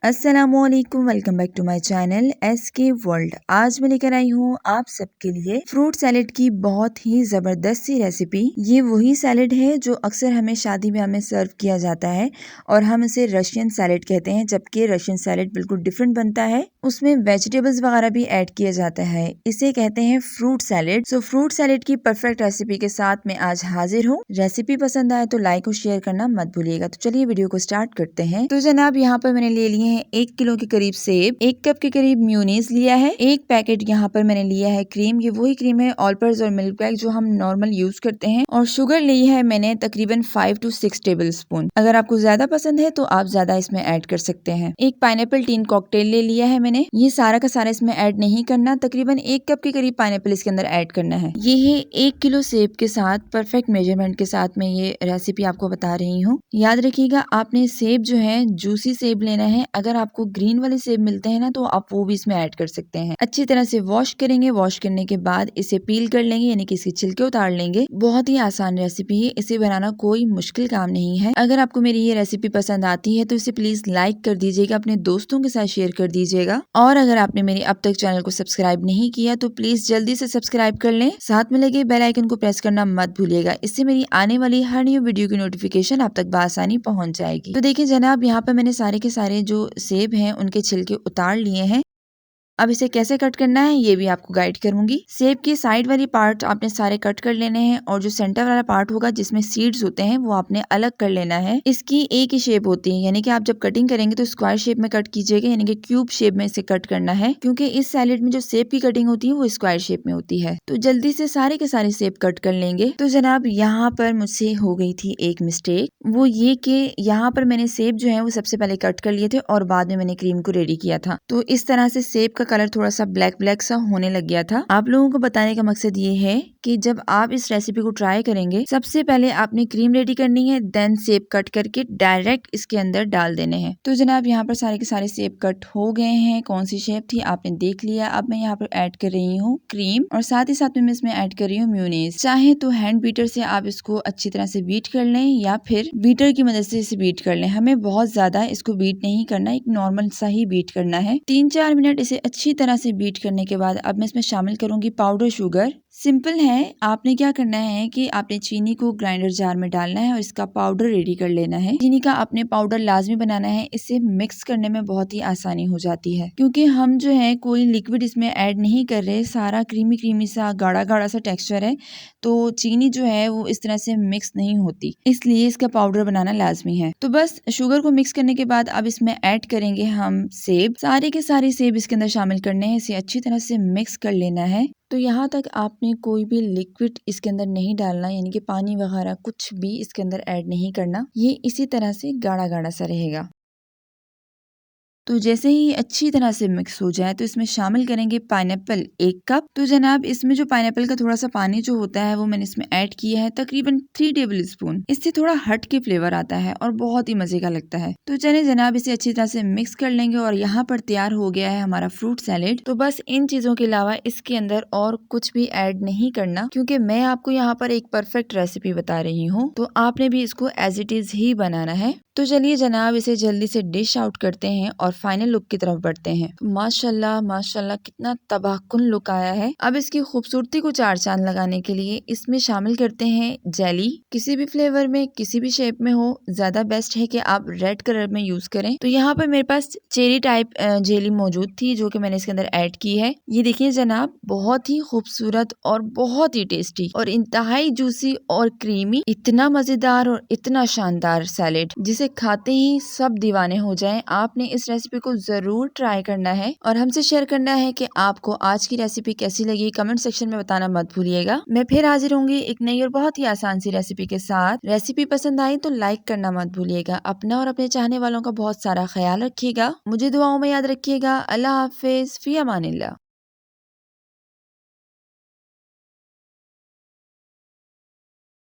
अस्सलामुअलैकुम, welcome back to my channel SK world. आज मैं लेकर आई हूँ आप सबके लिए फ्रूट सैलेड की बहुत ही जबरदस्त सी रेसिपी। ये वही सैलेड है जो अक्सर हमें शादी ब्याह में सर्व किया जाता है और हम इसे रशियन सैलेड कहते हैं, जबकि रशियन सैलेड बिल्कुल डिफरेंट बनता है। उसमें वेजिटेबल्स वगैरह भी ऐड किया जाता है। इसे कहते हैं फ्रूट सैलेड। सो फ्रूट सैलेड की परफेक्ट रेसिपी के साथ मैं आज हाजिर हूँ। रेसिपी पसंद आए तो लाइक और शेयर करना मत भूलिएगा। तो चलिए वीडियो को स्टार्ट करते हैं। तो जनाब यहाँ पर मैंने ले लिए हैं 1 किलो के करीब सेब, 1 कप के करीब म्यूनीस लिया है, 1 पैकेट यहाँ पर मैंने लिया है क्रीम। ये वही क्रीम है ऑलपर्स और मिल्क पैक जो हम नॉर्मल यूज करते हैं। और शुगर ली है मैंने तकरीबन 5 to 6 टेबल स्पून। अगर आपको ज्यादा पसंद है तो आप ज्यादा इसमें ऐड कर सकते हैं। एक पाइनएप्पल टीन कॉकटेल ले लिया है मैंने। ये सारा का सारा इसमें ऐड नहीं करना, तकरीबन 1 कप के करीब पाइनएप्पल इसके अंदर ऐड करना है। ये है 1 किलो सेब के साथ परफेक्ट मेजरमेंट के साथ मैं ये रेसिपी आपको बता रही हूँ। याद रखिएगा आपने सेब जो है जूसी सेब लेना है। अगर आपको ग्रीन वाले सेब मिलते हैं ना तो आप वो भी इसमें ऐड कर सकते हैं। अच्छी तरह से वॉश करेंगे। वॉश करने के बाद इसे पील कर लेंगे, यानी कि इसके छिलके उतार लेंगे। बहुत ही आसान रेसिपी है, इसे बनाना कोई मुश्किल काम नहीं है। अगर आपको मेरी ये रेसिपी पसंद आती है तो इसे प्लीज लाइक कर दीजिएगा, अपने दोस्तों के साथ शेयर कर दीजिएगा। और अगर आपने मेरी अब तक चैनल को सब्सक्राइब नहीं किया तो प्लीज जल्दी से सब्सक्राइब कर लें। साथ में लगे बेल आइकन को प्रेस करना मत भूलिएगा। इससे मेरी आने वाली हर न्यू वीडियो की नोटिफिकेशन आप तक बआसानी पहुंच जाएगी। तो देखिए जनाब, यहाँ पर मैंने सारे के सारे जो सेब हैं उनके छिलके उतार लिए हैं। अब इसे कैसे कट करना है ये भी आपको गाइड करूंगी। सेब की साइड वाली पार्ट आपने सारे कट कर लेने हैं और जो सेंटर वाला पार्ट होगा जिसमें सीड्स होते हैं वो आपने अलग कर लेना है। इसकी एक ही शेप होती है, यानी कि आप जब कटिंग करेंगे तो स्क्वायर शेप में कट कीजिएगा, यानी कि क्यूब शेप में इसे कट करना है, क्योंकि इस सैलेड में जो सेब की कटिंग होती है वो स्क्वायर शेप में होती है। तो जल्दी से सारे के सारे सेब कट कर लेंगे। तो जनाब यहाँ पर मुझसे हो गई थी एक मिस्टेक, वो ये कि यहाँ पर मैंने सेब जो है वो सबसे पहले कट कर लिए थे और बाद में मैंने क्रीम को रेडी किया था। तो इस तरह से सेब का कलर थोड़ा सा ब्लैक ब्लैक सा होने लग गया था। आप लोगों को बताने का मकसद ये है कि जब आप इस रेसिपी को ट्राई करेंगे सबसे पहले आपने क्रीम रेडी करनी है, देन सेब कट करके डायरेक्ट इसके अंदर डाल देने हैं। तो जनाब यहाँ पर सारे के सारे सेब कट हो गए हैं। कौन सी शेप थी आपने देख लिया। अब मैं यहाँ पर ऐड कर रही हूँ क्रीम और साथ ही साथ में मैं इसमें ऐड कर रही हूँ म्यूनीस। चाहे तो हैंड बीटर से आप इसको अच्छी तरह से बीट कर लें या फिर बीटर की मदद से इसे बीट कर लें। हमें बहुत ज्यादा इसको बीट नहीं करना, एक नॉर्मल सा ही बीट करना है। 3-4 मिनट इसे अच्छी तरह से बीट करने के बाद अब मैं इसमें शामिल करूंगी पाउडर शुगर। सिंपल है, आपने क्या करना है कि आपने चीनी को ग्राइंडर जार में डालना है और इसका पाउडर रेडी कर लेना है। चीनी का आपने पाउडर लाजमी बनाना है, इससे मिक्स करने में बहुत ही आसानी हो जाती है, क्योंकि हम जो है कोई लिक्विड इसमें ऐड नहीं कर रहे। सारा क्रीमी क्रीमी सा गाढ़ा गाढ़ा सा टेक्सचर है, तो चीनी जो है वो इस तरह से मिक्स नहीं होती, इसलिए इसका पाउडर बनाना लाजमी है। तो बस शुगर को मिक्स करने के बाद अब इसमें ऐड करेंगे हम सेब। सारे के सारे सेब इसके अंदर शामिल करने हैं, इसे अच्छी तरह से मिक्स कर लेना है। तो यहाँ तक आपने कोई भी लिक्विड इसके अंदर नहीं डालना, यानी कि पानी वगैरह कुछ भी इसके अंदर ऐड नहीं करना। ये इसी तरह से गाढ़ा गाढ़ा सा रहेगा। तो जैसे ही अच्छी तरह से मिक्स हो जाए तो इसमें शामिल करेंगे पाइनएप्पल 1 कप। तो जनाब इसमें जो पाइनएप्पल का थोड़ा सा पानी जो होता है वो मैंने इसमें ऐड किया है तकरीबन 3 टेबल स्पून। इससे थोड़ा हट के फ्लेवर आता है और बहुत ही मजे का लगता है। तो चले जनाब इसे अच्छी तरह से मिक्स कर लेंगे और यहाँ पर तैयार हो गया है हमारा फ्रूट सैलेड। तो बस इन चीजों के अलावा इसके अंदर और कुछ भी ऐड नहीं करना, क्योंकि मैं आपको यहाँ पर एक परफेक्ट रेसिपी बता रही हूँ, तो आपने भी इसको एज इट इज ही बनाना है। तो चलिए जनाब इसे जल्दी से डिश आउट करते हैं और फाइनल लुक की तरफ बढ़ते हैं। तो माशाल्लाह माशाल्लाह कितना तबाहकुन लुक आया है। अब इसकी खूबसूरती को चार चांद लगाने के लिए इसमें शामिल करते हैं जेली। किसी भी फ्लेवर में किसी भी शेप में हो, ज्यादा बेस्ट है कि आप रेड कलर में यूज करें। तो यहाँ पर मेरे पास चेरी टाइप जेली मौजूद थी जो कि मैंने इसके अंदर ऐड की है। ये देखिए जनाब, बहुत ही खूबसूरत और बहुत ही टेस्टी और इंतहाई जूसी और क्रीमी, इतना मजेदार और इतना शानदार सैलेड जिसे खाते ही सब दीवाने हो जाएं। आपने इस रेसिपी को जरूर ट्राई करना है और हमसे शेयर करना है कि आपको आज की रेसिपी कैसी लगी। कमेंट सेक्शन में बताना मत भूलिएगा। मैं फिर हाजिर होंगी एक नई और बहुत ही आसान सी रेसिपी के साथ। रेसिपी पसंद आई तो लाइक करना मत भूलिएगा। अपना और अपने चाहने वालों का बहुत सारा ख्याल रखिएगा। मुझे दुआओं में याद रखिएगा। अल्लाह हाफिज, फी अमानिल्लाह।